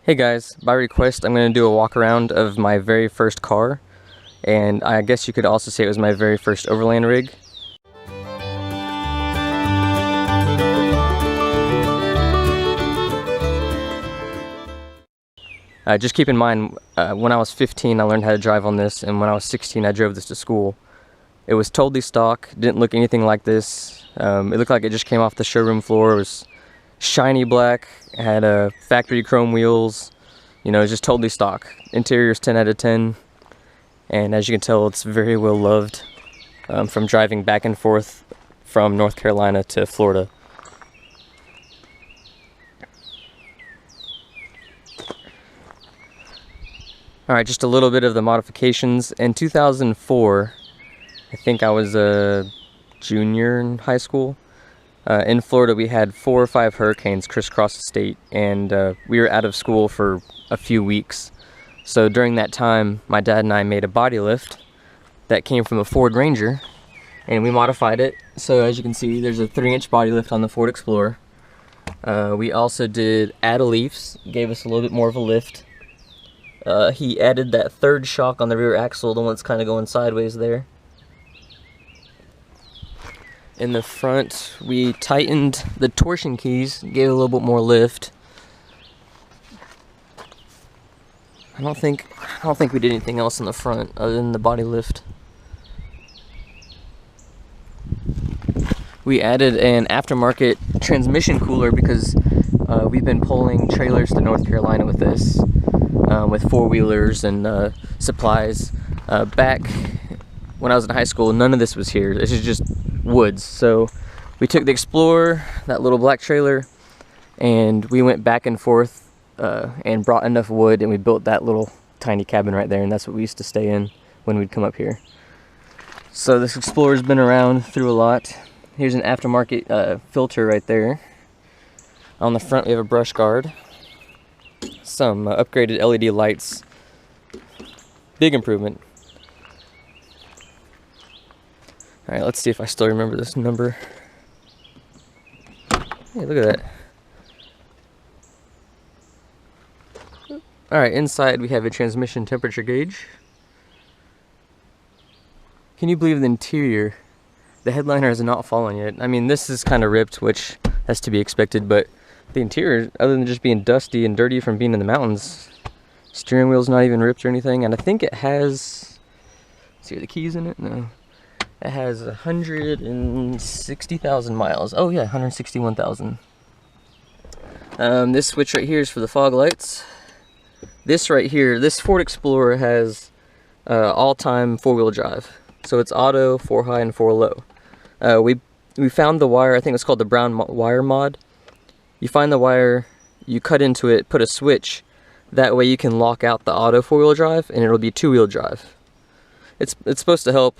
Hey guys, by request I'm going to do a walk around of my very first car, and I guess you could also say it was my very first Overland rig. Just keep in mind, when I was 15 I learned how to drive on this, and when I was 16 I drove this to school. It was totally stock, didn't look anything like this. It looked like it just came off the showroom floor. It was shiny black, had factory chrome wheels, you know, it's just totally stock. Interior's 10 out of 10, and as you can tell it's very well loved from driving back and forth from North Carolina to Florida. Alright, just a little bit of the modifications. In 2004, I think I was a junior in high school. In Florida we had 4 or 5 hurricanes crisscross the state, and we were out of school for a few weeks. So during that time my dad and I made a body lift that came from a Ford Ranger, and we modified it. So as you can see, there's a 3-inch body lift on the Ford Explorer. We also did add-a leafs, gave us a little bit more of a lift. He added that 3rd shock on the rear axle, the one that's kind of going sideways there. In the front, we tightened the torsion keys, gave it a little bit more lift. I don't think we did anything else in the front other than the body lift. We added an aftermarket transmission cooler because we've been pulling trailers to North Carolina with this, with 4-wheelers and supplies. Back when I was in high school, none of this was here. This is just woods. So we took the Explorer, that little black trailer, and we went back and forth and brought enough wood, and we built that little tiny cabin right there, and that's what we used to stay in when we'd come up here. So this Explorer's been around through a lot. Here's an aftermarket filter right there. On the front we have a brush guard, some upgraded LED lights. Big improvement. Alright, let's see if I still remember this number. Hey, look at that. Alright, inside we have a transmission temperature gauge. Can you believe the interior? The headliner has not fallen yet. I mean, this is kind of ripped, which has to be expected, but the interior, other than just being dusty and dirty from being in the mountains, steering wheel's not even ripped or anything, and I think it has, let's see, are the keys in it? No. It has 160,000 miles. Oh yeah, 161,000. This switch right here is for the fog lights. This right here, this Ford Explorer has all-time 4-wheel drive. So it's auto, 4 high, and 4 low. We found the wire, I think it's called the brown wire mod. You find the wire, you cut into it, put a switch. That way you can lock out the auto 4-wheel drive, and it'll be 2-wheel drive. It's supposed to help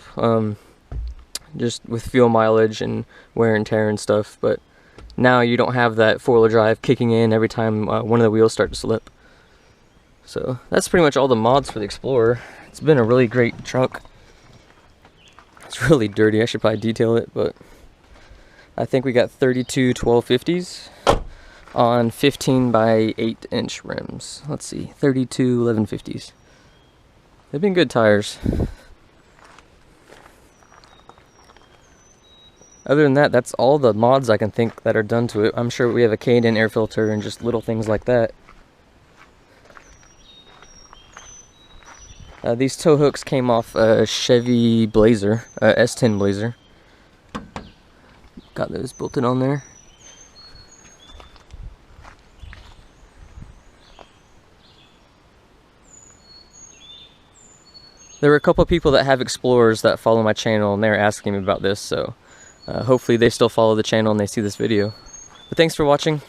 just with fuel mileage and wear and tear and stuff, but now you don't have that 4-wheel drive kicking in every time one of the wheels start to slip. So that's pretty much all the mods for the Explorer. It's been a really great truck. It's really dirty, I should probably detail it, but I think we got 32 1250s on 15 by 8-inch rims. Let's see, 32 1150s. They've been good tires. Other than that, that's all the mods I can think that are done to it. I'm sure we have a K&N air filter and just little things like that. These tow hooks came off a Chevy Blazer, S10 Blazer. Got those bolted on there. There were a couple people that have Explorers that follow my channel, and they were asking me about this, so hopefully they still follow the channel and they see this video. But thanks for watching.